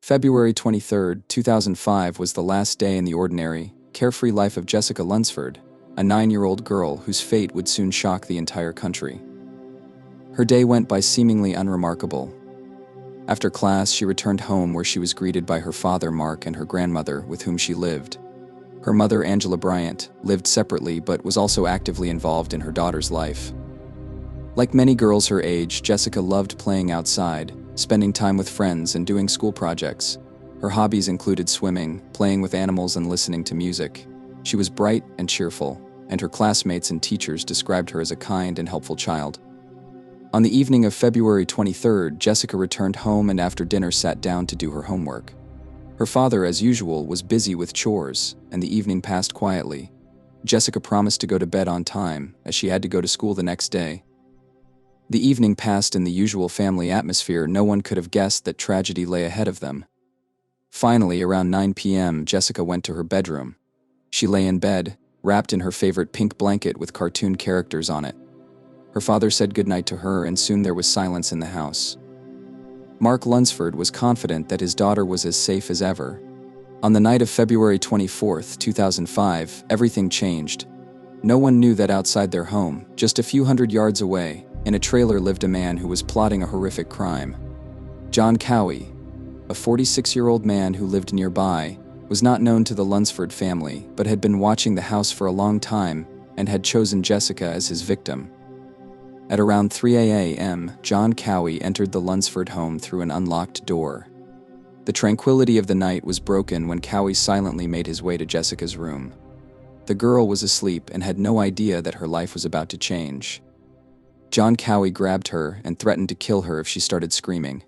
February 23, 2005 was the last day in the ordinary, carefree life of Jessica Lunsford, a 9-year-old girl whose fate would soon shock the entire country. Her day went by seemingly unremarkable. After class, she returned home where she was greeted by her father, Mark, and her grandmother, with whom she lived. Her mother, Angela Bryant, lived separately but was also actively involved in her daughter's life. Like many girls her age, Jessica loved playing outside, spending time with friends and doing school projects. Her hobbies included swimming, playing with animals, and listening to music. She was bright and cheerful, and her classmates and teachers described her as a kind and helpful child. On the evening of February 23rd, Jessica returned home and after dinner sat down to do her homework. Her father, as usual, was busy with chores, and the evening passed quietly. Jessica promised to go to bed on time, as she had to go to school the next day. The evening passed in the usual family atmosphere. No one could have guessed that tragedy lay ahead of them. Finally, around 9 p.m., Jessica went to her bedroom. She lay in bed, wrapped in her favorite pink blanket with cartoon characters on it. Her father said goodnight to her, and soon there was silence in the house. Mark Lunsford was confident that his daughter was as safe as ever. On the night of February 24, 2005, everything changed. No one knew that outside their home, just a few hundred yards away, in a trailer lived a man who was plotting a horrific crime. John Cowie, a 46-year-old man who lived nearby, was not known to the Lunsford family but had been watching the house for a long time and had chosen Jessica as his victim. At around 3 a.m., John Cowie entered the Lunsford home through an unlocked door. The tranquility of the night was broken when Cowie silently made his way to Jessica's room. The girl was asleep and had no idea that her life was about to change. John Cowie grabbed her and threatened to kill her if she started screaming.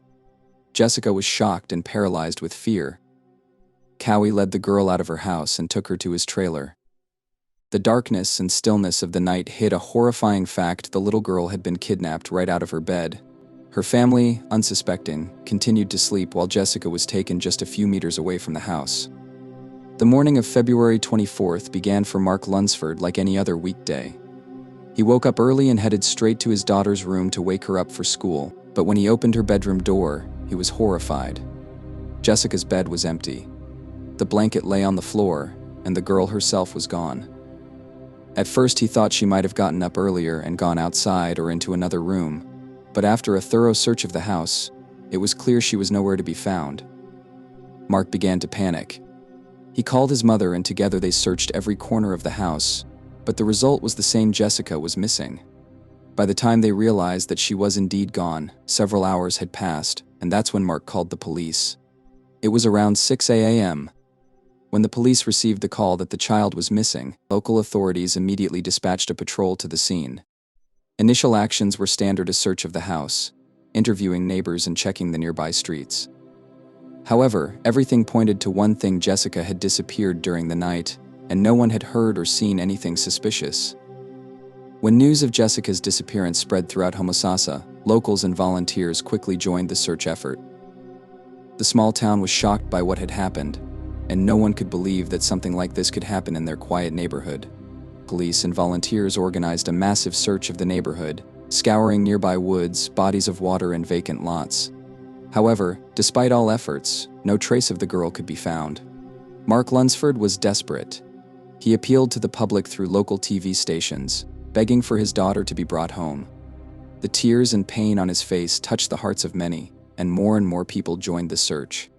Jessica was shocked and paralyzed with fear. Cowie led the girl out of her house and took her to his trailer. The darkness and stillness of the night hid a horrifying fact: the little girl had been kidnapped right out of her bed. Her family, unsuspecting, continued to sleep while Jessica was taken just a few meters away from the house. The morning of February 24th began for Mark Lunsford like any other weekday. He woke up early and headed straight to his daughter's room to wake her up for school, but when he opened her bedroom door, he was horrified. Jessica's bed was empty. The blanket lay on the floor, and the girl herself was gone. At first he thought she might have gotten up earlier and gone outside or into another room, but after a thorough search of the house, it was clear she was nowhere to be found. Mark began to panic. He called his mother and together they searched every corner of the house, but the result was the same: Jessica was missing. By the time they realized that she was indeed gone, several hours had passed, and that's when Mark called the police. It was around 6 a.m. When the police received the call that the child was missing, local authorities immediately dispatched a patrol to the scene. Initial actions were standard: a search of the house, interviewing neighbors and checking the nearby streets. However, everything pointed to one thing: Jessica had disappeared during the night, and no one had heard or seen anything suspicious. When news of Jessica's disappearance spread throughout Homosassa, locals and volunteers quickly joined the search effort. The small town was shocked by what had happened, and no one could believe that something like this could happen in their quiet neighborhood. Police and volunteers organized a massive search of the neighborhood, scouring nearby woods, bodies of water, and vacant lots. However, despite all efforts, no trace of the girl could be found. Mark Lunsford was desperate. He appealed to the public through local TV stations, begging for his daughter to be brought home. The tears and pain on his face touched the hearts of many, and more people joined the search.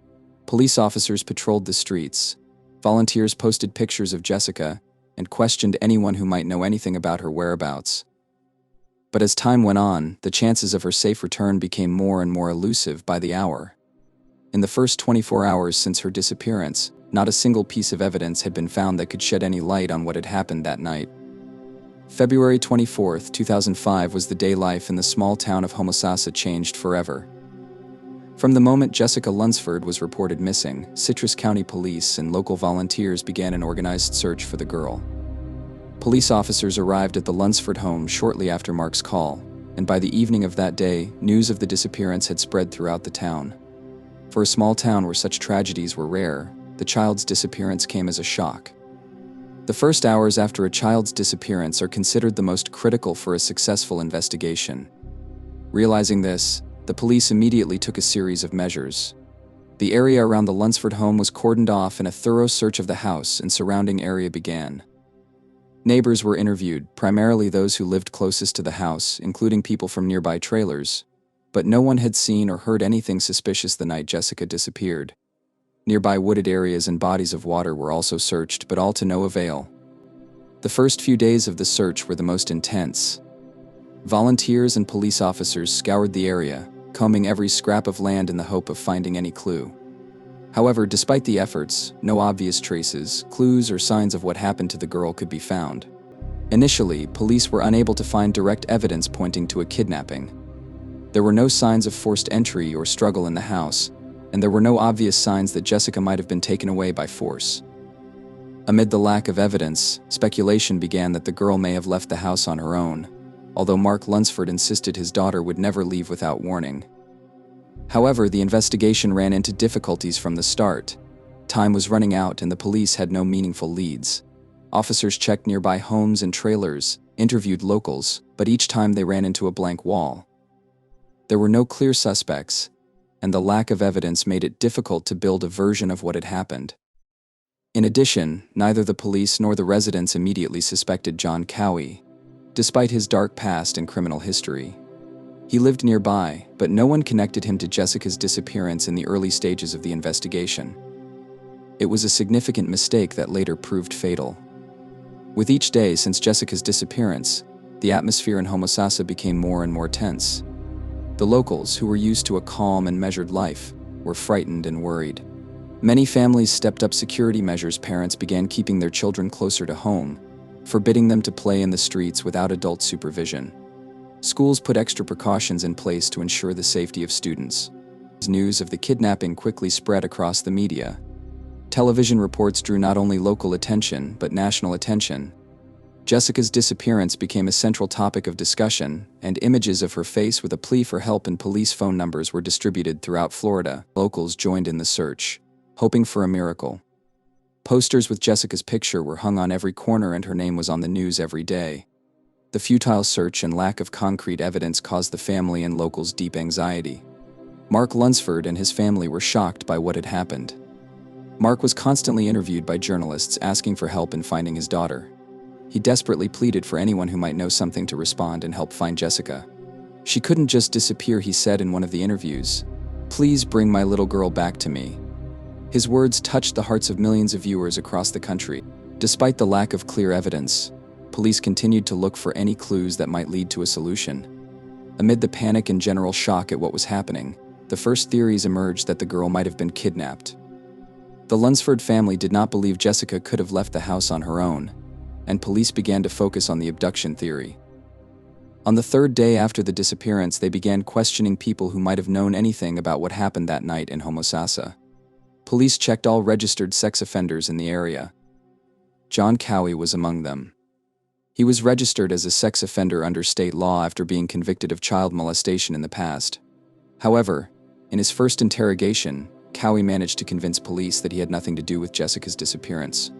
Police officers patrolled the streets. Volunteers posted pictures of Jessica and questioned anyone who might know anything about her whereabouts. But as time went on, the chances of her safe return became more and more elusive by the hour. In the first 24 hours since her disappearance, not a single piece of evidence had been found that could shed any light on what had happened that night. February 24, 2005 was the day life in the small town of Homosassa changed forever. From the moment Jessica Lunsford was reported missing, Citrus County Police and local volunteers began an organized search for the girl. Police officers arrived at the Lunsford home shortly after Mark's call, and by the evening of that day, news of the disappearance had spread throughout the town. For a small town where such tragedies were rare, the child's disappearance came as a shock. The first hours after a child's disappearance are considered the most critical for a successful investigation. Realizing this, the police immediately took a series of measures. The area around the Lunsford home was cordoned off and a thorough search of the house and surrounding area began. Neighbors were interviewed, primarily those who lived closest to the house, including people from nearby trailers, but no one had seen or heard anything suspicious the night Jessica disappeared. Nearby wooded areas and bodies of water were also searched, but all to no avail. The first few days of the search were the most intense. Volunteers and police officers scoured the area, combing every scrap of land in the hope of finding any clue. However, despite the efforts, no obvious traces, clues, or signs of what happened to the girl could be found. Initially, police were unable to find direct evidence pointing to a kidnapping. There were no signs of forced entry or struggle in the house, and there were no obvious signs that Jessica might have been taken away by force. Amid the lack of evidence, speculation began that the girl may have left the house on her own, although Mark Lunsford insisted his daughter would never leave without warning. However, the investigation ran into difficulties from the start. Time was running out and the police had no meaningful leads. Officers checked nearby homes and trailers, interviewed locals, but each time they ran into a blank wall. There were no clear suspects, and the lack of evidence made it difficult to build a version of what had happened. In addition, neither the police nor the residents immediately suspected John Cowie, despite his dark past and criminal history. He lived nearby, but no one connected him to Jessica's disappearance in the early stages of the investigation. It was a significant mistake that later proved fatal. With each day since Jessica's disappearance, the atmosphere in Homosassa became more and more tense. The locals, who were used to a calm and measured life, were frightened and worried. Many families stepped up security measures. Parents began keeping their children closer to home, forbidding them to play in the streets without adult supervision. Schools put extra precautions in place to ensure the safety of students. News of the kidnapping quickly spread across the media. Television reports drew not only local attention, but national attention. Jessica's disappearance became a central topic of discussion, and images of her face with a plea for help and police phone numbers were distributed throughout Florida. Locals joined in the search, hoping for a miracle. Posters with Jessica's picture were hung on every corner and her name was on the news every day. The futile search and lack of concrete evidence caused the family and locals deep anxiety. Mark Lunsford and his family were shocked by what had happened. Mark was constantly interviewed by journalists asking for help in finding his daughter. He desperately pleaded for anyone who might know something to respond and help find Jessica. "She couldn't just disappear," he said in one of the interviews. "Please bring my little girl back to me." His words touched the hearts of millions of viewers across the country. Despite the lack of clear evidence, police continued to look for any clues that might lead to a solution. Amid the panic and general shock at what was happening, the first theories emerged that the girl might have been kidnapped. The Lunsford family did not believe Jessica could have left the house on her own, and police began to focus on the abduction theory. On the third day after the disappearance, they began questioning people who might have known anything about what happened that night in Homosassa. Police checked all registered sex offenders in the area. John Cowie was among them. He was registered as a sex offender under state law after being convicted of child molestation in the past. However, in his first interrogation, Cowie managed to convince police that he had nothing to do with Jessica's disappearance.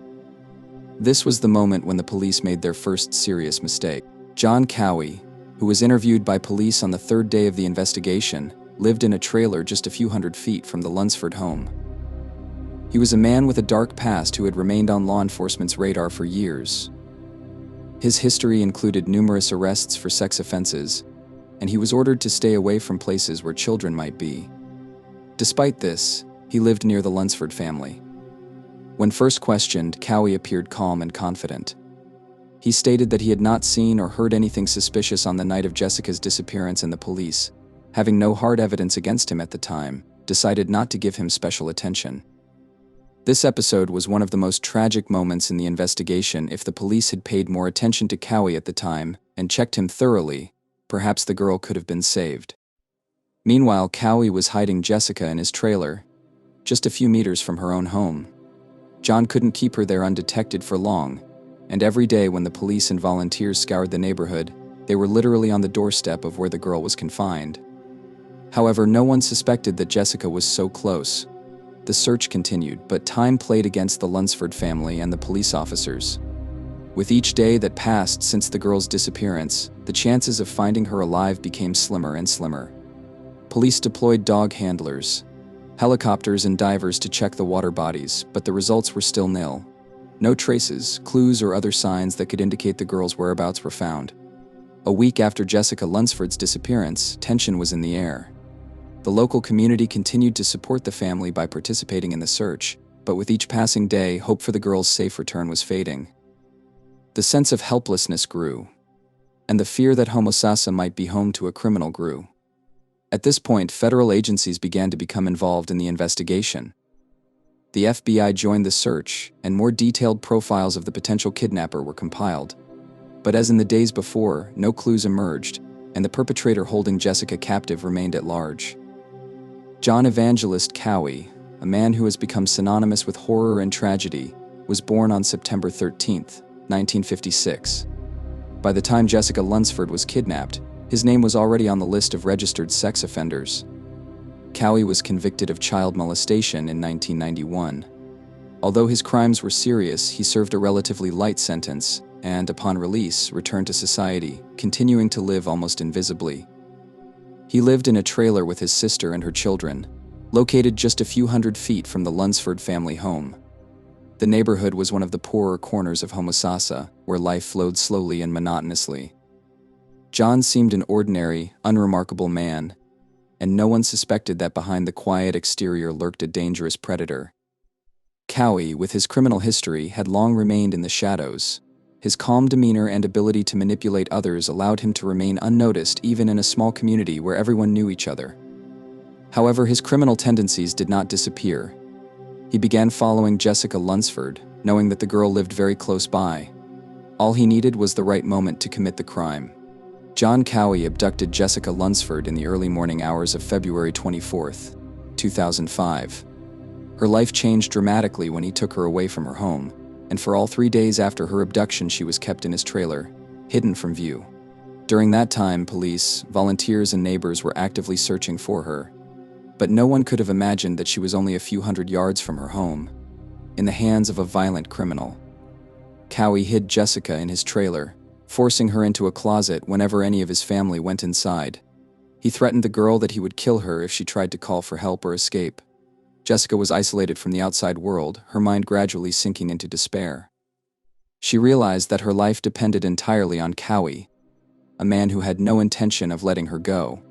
This was the moment when the police made their first serious mistake. John Cowie, who was interviewed by police on the third day of the investigation, lived in a trailer just a few hundred feet from the Lunsford home. He was a man with a dark past who had remained on law enforcement's radar for years. His history included numerous arrests for sex offenses, and he was ordered to stay away from places where children might be. Despite this, he lived near the Lunsford family. When first questioned, Cowie appeared calm and confident. He stated that he had not seen or heard anything suspicious on the night of Jessica's disappearance, and the police, having no hard evidence against him at the time, decided not to give him special attention. This episode was one of the most tragic moments in the investigation. If the police had paid more attention to Cowie at the time and checked him thoroughly, perhaps the girl could have been saved. Meanwhile, Cowie was hiding Jessica in his trailer, just a few meters from her own home. John couldn't keep her there undetected for long, and every day when the police and volunteers scoured the neighborhood, they were literally on the doorstep of where the girl was confined. However, no one suspected that Jessica was so close. The search continued, but time played against the Lunsford family and the police officers. With each day that passed since the girl's disappearance, the chances of finding her alive became slimmer and slimmer. Police deployed dog handlers, Helicopters and divers to check the water bodies, but the results were still nil. No traces, clues, or other signs that could indicate the girl's whereabouts were found. A week after Jessica Lunsford's disappearance, tension was in the air. The local community continued to support the family by participating in the search, but with each passing day, hope for the girl's safe return was fading. The sense of helplessness grew, and the fear that Homosassa might be home to a criminal grew. At this point, federal agencies began to become involved in the investigation. The FBI joined the search, and more detailed profiles of the potential kidnapper were compiled. But as in the days before, no clues emerged, and the perpetrator holding Jessica captive remained at large. John Evangelist Cowie, a man who has become synonymous with horror and tragedy, was born on September 13, 1956. By the time Jessica Lunsford was kidnapped, his name was already on the list of registered sex offenders. Cowie was convicted of child molestation in 1991. Although his crimes were serious, he served a relatively light sentence and, upon release, returned to society, continuing to live almost invisibly. He lived in a trailer with his sister and her children, located just a few hundred feet from the Lunsford family home. The neighborhood was one of the poorer corners of Homosassa, where life flowed slowly and monotonously. John seemed an ordinary, unremarkable man, and no one suspected that behind the quiet exterior lurked a dangerous predator. Cowie, with his criminal history, had long remained in the shadows. His calm demeanor and ability to manipulate others allowed him to remain unnoticed even in a small community where everyone knew each other. However, his criminal tendencies did not disappear. He began following Jessica Lunsford, knowing that the girl lived very close by. All he needed was the right moment to commit the crime. John Cowie abducted Jessica Lunsford in the early morning hours of February 24, 2005. Her life changed dramatically when he took her away from her home, and for all 3 days after her abduction she was kept in his trailer, hidden from view. During that time, police, volunteers, and neighbors were actively searching for her. But no one could have imagined that she was only a few hundred yards from her home, in the hands of a violent criminal. Cowie hid Jessica in his trailer, forcing her into a closet whenever any of his family went inside. He threatened the girl that he would kill her if she tried to call for help or escape. Jessica was isolated from the outside world, her mind gradually sinking into despair. She realized that her life depended entirely on Cowie, a man who had no intention of letting her go.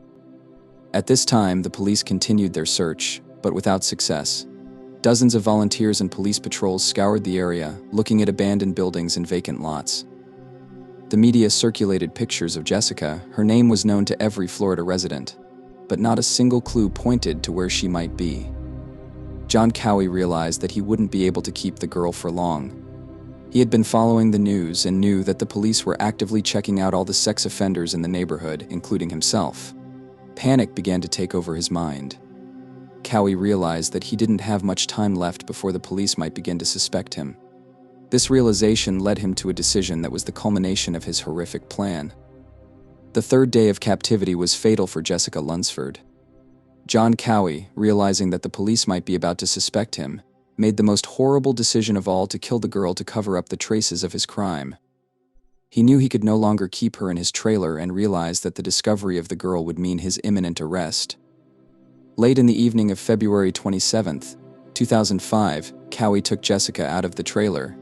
At this time, the police continued their search, but without success. Dozens of volunteers and police patrols scoured the area, looking at abandoned buildings and vacant lots. The media circulated pictures of Jessica. Her name was known to every Florida resident, but not a single clue pointed to where she might be. John Cowie realized that he wouldn't be able to keep the girl for long. He had been following the news and knew that the police were actively checking out all the sex offenders in the neighborhood, including himself. Panic began to take over his mind. Cowie realized that he didn't have much time left before the police might begin to suspect him. This realization led him to a decision that was the culmination of his horrific plan. The third day of captivity was fatal for Jessica Lunsford. John Cowie, realizing that the police might be about to suspect him, made the most horrible decision of all to kill the girl to cover up the traces of his crime. He knew he could no longer keep her in his trailer and realized that the discovery of the girl would mean his imminent arrest. Late in the evening of February 27, 2005, Cowie took Jessica out of the trailer.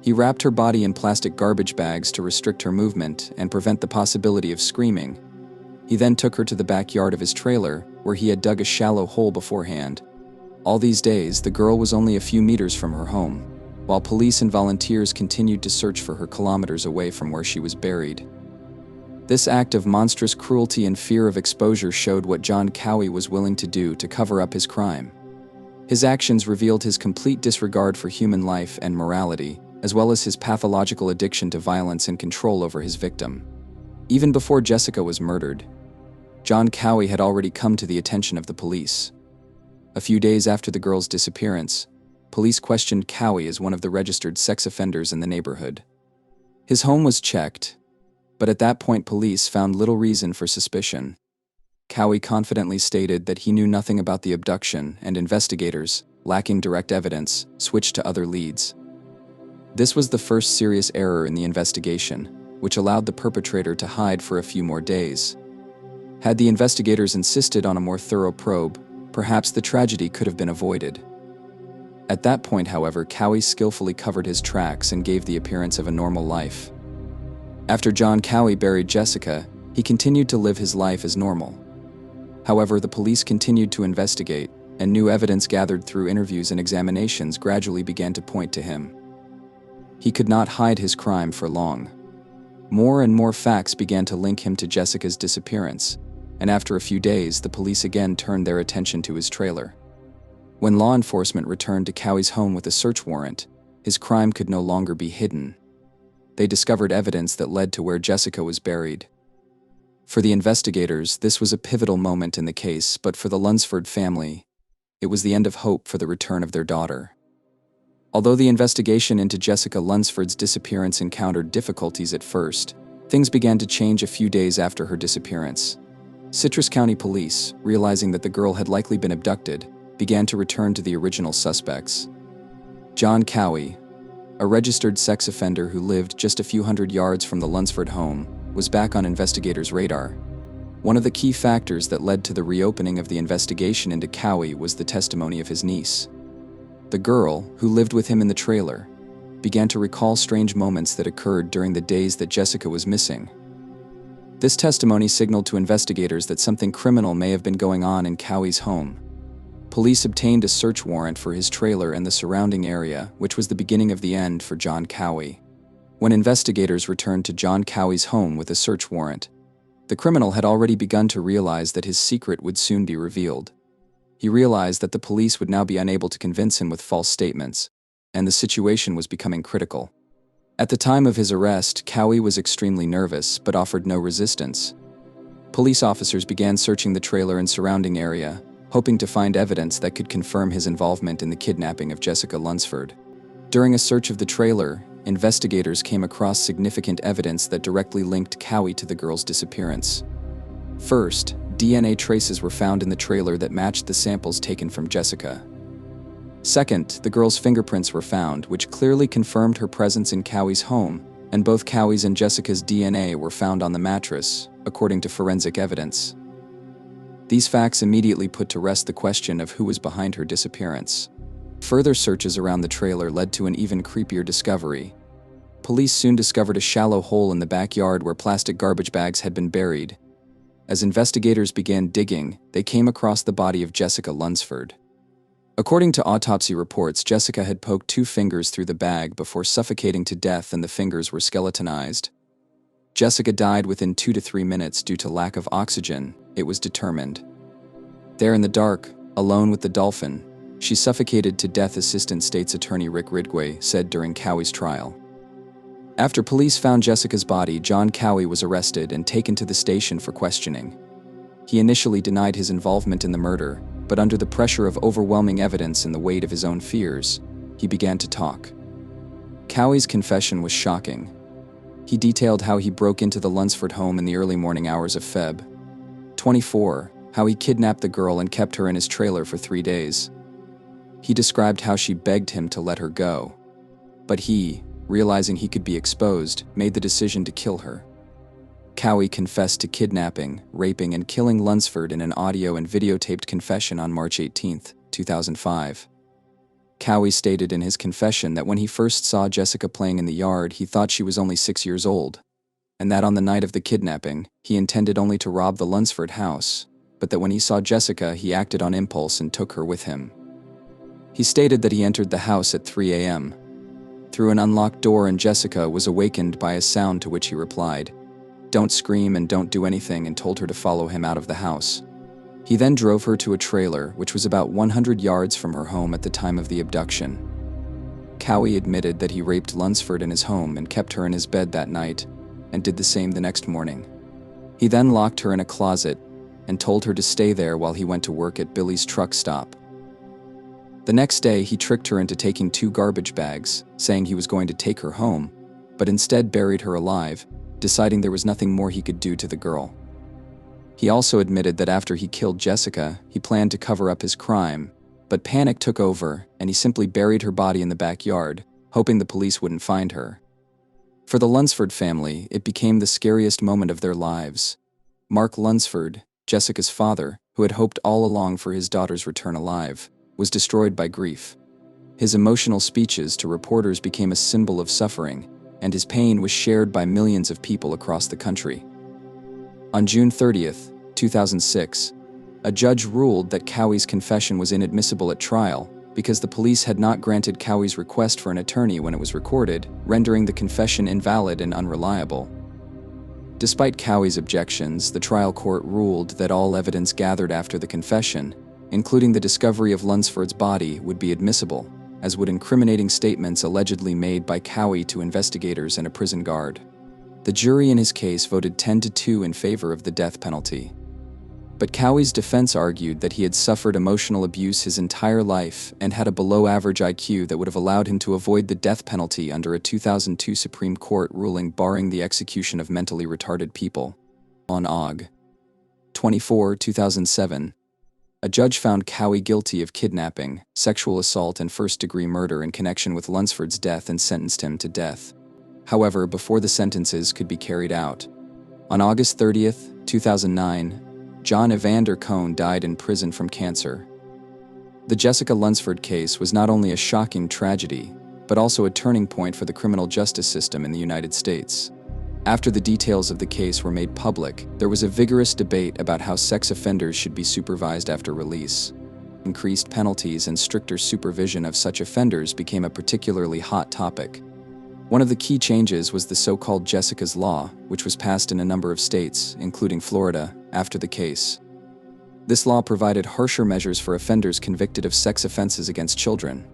He wrapped her body in plastic garbage bags to restrict her movement and prevent the possibility of screaming. He then took her to the backyard of his trailer, where he had dug a shallow hole beforehand. All these days, the girl was only a few meters from her home, while police and volunteers continued to search for her kilometers away from where she was buried. This act of monstrous cruelty and fear of exposure showed what John Cowie was willing to do to cover up his crime. His actions revealed his complete disregard for human life and morality, as well as his pathological addiction to violence and control over his victim. Even before Jessica was murdered, John Cowie had already come to the attention of the police. A few days after the girl's disappearance, police questioned Cowie as one of the registered sex offenders in the neighborhood. His home was checked, but at that point police found little reason for suspicion. Cowie confidently stated that he knew nothing about the abduction, and investigators, lacking direct evidence, switched to other leads. This was the first serious error in the investigation, which allowed the perpetrator to hide for a few more days. Had the investigators insisted on a more thorough probe, Perhaps the tragedy could have been avoided. At that point, however, Cowie skillfully covered his tracks and gave the appearance of a normal life. After John Cowie buried Jessica, he continued to live his life as normal. However, the police continued to investigate, and new evidence gathered through interviews and examinations gradually began to point to him. He could not hide his crime for long. More and more facts began to link him to Jessica's disappearance, and after a few days, the police again turned their attention to his trailer. When law enforcement returned to Cowie's home with a search warrant, his crime could no longer be hidden. They discovered evidence that led to where Jessica was buried. For the investigators, this was a pivotal moment in the case, but for the Lunsford family, it was the end of hope for the return of their daughter. Although the investigation into Jessica Lunsford's disappearance encountered difficulties at first, things began to change a few days after her disappearance. Citrus County Police, realizing that the girl had likely been abducted, began to return to the original suspects. John Cowie, a registered sex offender who lived just a few hundred yards from the Lunsford home, was back on investigators' radar. One of the key factors that led to the reopening of the investigation into Cowie was the testimony of his niece. The girl, who lived with him in the trailer, began to recall strange moments that occurred during the days that Jessica was missing. This testimony signaled to investigators that something criminal may have been going on in Cowie's home. Police obtained a search warrant for his trailer and the surrounding area, which was the beginning of the end for John Cowie. When investigators returned to John Cowie's home with a search warrant, the criminal had already begun to realize that his secret would soon be revealed. He realized that the police would now be unable to convince him with false statements, and the situation was becoming critical. At the time of his arrest, Cowie was extremely nervous but offered no resistance. Police officers began searching the trailer and surrounding area, hoping to find evidence that could confirm his involvement in the kidnapping of Jessica Lunsford. During a search of the trailer, investigators came across significant evidence that directly linked Cowie to the girl's disappearance. First, DNA traces were found in the trailer that matched the samples taken from Jessica. Second, the girl's fingerprints were found, which clearly confirmed her presence in Cowie's home, and both Cowie's and Jessica's DNA were found on the mattress, according to forensic evidence. These facts immediately put to rest the question of who was behind her disappearance. Further searches around the trailer led to an even creepier discovery. Police soon discovered a shallow hole in the backyard where plastic garbage bags had been buried. As investigators began digging, they came across the body of Jessica Lunsford. According to autopsy reports, Jessica had poked 2 fingers through the bag before suffocating to death, and the fingers were skeletonized. Jessica died within 2 to 3 minutes due to lack of oxygen, it was determined. There in the dark, alone with the dolphin, she suffocated to death, Assistant State's Attorney Rick Ridgway said during Cowie's trial. After police found Jessica's body, John Cowie was arrested and taken to the station for questioning. He initially denied his involvement in the murder, but under the pressure of overwhelming evidence and the weight of his own fears, he began to talk. Cowie's confession was shocking. He detailed how he broke into the Lunsford home in the early morning hours of Feb. 24, how he kidnapped the girl and kept her in his trailer for 3 days. He described how she begged him to let her go. But he, realizing he could be exposed, made the decision to kill her. Cowie confessed to kidnapping, raping, and killing Lunsford in an audio and videotaped confession on March 18, 2005. Cowie stated in his confession that when he first saw Jessica playing in the yard, he thought she was only 6 years old, and that on the night of the kidnapping, he intended only to rob the Lunsford house, but that when he saw Jessica, he acted on impulse and took her with him. He stated that he entered the house at 3 a.m. through an unlocked door, and Jessica was awakened by a sound, to which he replied, "Don't scream and don't do anything," and told her to follow him out of the house. He then drove her to a trailer, which was about 100 yards from her home at the time of the abduction. Cowie admitted that he raped Lunsford in his home and kept her in his bed that night, and did the same the next morning. He then locked her in a closet and told her to stay there while he went to work at Billy's truck stop. The next day, he tricked her into taking 2 garbage bags, saying he was going to take her home, but instead buried her alive, deciding there was nothing more he could do to the girl. He also admitted that after he killed Jessica, he planned to cover up his crime, but panic took over and he simply buried her body in the backyard, hoping the police wouldn't find her. For the Lunsford family, it became the scariest moment of their lives. Mark Lunsford, Jessica's father, who had hoped all along for his daughter's return alive, was destroyed by grief. His emotional speeches to reporters became a symbol of suffering, and his pain was shared by millions of people across the country. On June 30th, 2006, a judge ruled that Cowie's confession was inadmissible at trial because the police had not granted Cowie's request for an attorney when it was recorded, rendering the confession invalid and unreliable. Despite Cowie's objections, the trial court ruled that all evidence gathered after the confession, including the discovery of Lunsford's body, would be admissible, as would incriminating statements allegedly made by Cowie to investigators and a prison guard. The jury in his case voted 10-2 in favor of the death penalty. But Cowie's defense argued that he had suffered emotional abuse his entire life and had a below-average IQ that would have allowed him to avoid the death penalty under a 2002 Supreme Court ruling barring the execution of mentally retarded people. On Aug. 24, 2007, a judge found Cowie guilty of kidnapping, sexual assault, and first-degree murder in connection with Lunsford's death and sentenced him to death. However, before the sentences could be carried out, on August 30th, 2009, John Evander Cohn died in prison from cancer. The Jessica Lunsford case was not only a shocking tragedy, but also a turning point for the criminal justice system in the United States. After the details of the case were made public, there was a vigorous debate about how sex offenders should be supervised after release. Increased penalties and stricter supervision of such offenders became a particularly hot topic. One of the key changes was the so-called Jessica's Law, which was passed in a number of states, including Florida, after the case. This law provided harsher measures for offenders convicted of sex offenses against children.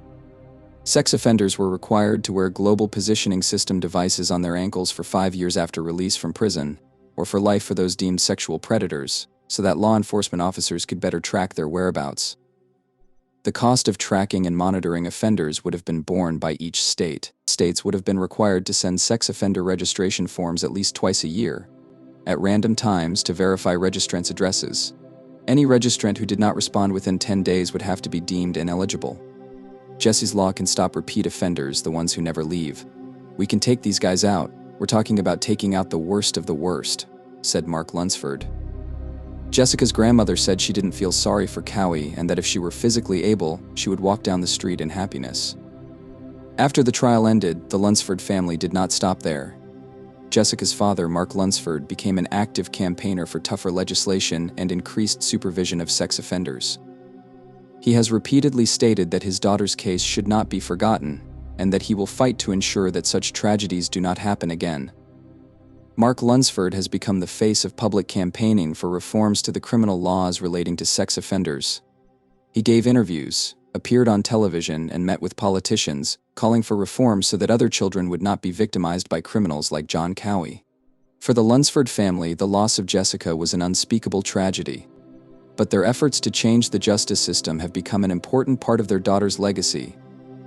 Sex offenders were required to wear global positioning system devices on their ankles for 5 years after release from prison, or for life for those deemed sexual predators, so that law enforcement officers could better track their whereabouts. The cost of tracking and monitoring offenders would have been borne by each state. States would have been required to send sex offender registration forms at least twice a year, at random times, to verify registrants' addresses. Any registrant who did not respond within 10 days would have to be deemed ineligible. Jesse's Law can stop repeat offenders, the ones who never leave. "We can take these guys out. We're talking about taking out the worst of the worst," said Mark Lunsford. Jessica's grandmother said she didn't feel sorry for Cowie and that if she were physically able, she would walk down the street in happiness. After the trial ended, the Lunsford family did not stop there. Jessica's father, Mark Lunsford, became an active campaigner for tougher legislation and increased supervision of sex offenders. He has repeatedly stated that his daughter's case should not be forgotten, and that he will fight to ensure that such tragedies do not happen again. Mark Lunsford has become the face of public campaigning for reforms to the criminal laws relating to sex offenders. He gave interviews, appeared on television, and met with politicians, calling for reforms so that other children would not be victimized by criminals like John Cowie. For the Lunsford family, the loss of Jessica was an unspeakable tragedy. But their efforts to change the justice system have become an important part of their daughter's legacy,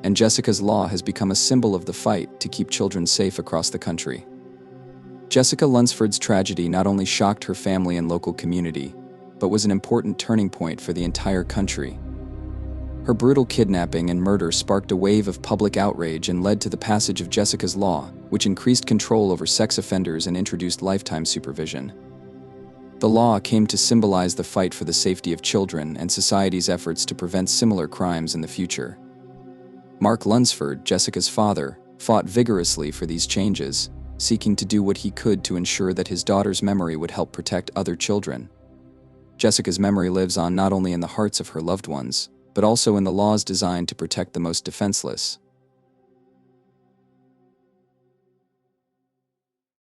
and Jessica's Law has become a symbol of the fight to keep children safe across the country. Jessica Lunsford's tragedy not only shocked her family and local community, but was an important turning point for the entire country. Her brutal kidnapping and murder sparked a wave of public outrage and led to the passage of Jessica's Law, which increased control over sex offenders and introduced lifetime supervision. The law came to symbolize the fight for the safety of children and society's efforts to prevent similar crimes in the future. Mark Lunsford, Jessica's father, fought vigorously for these changes, seeking to do what he could to ensure that his daughter's memory would help protect other children. Jessica's memory lives on not only in the hearts of her loved ones, but also in the laws designed to protect the most defenseless.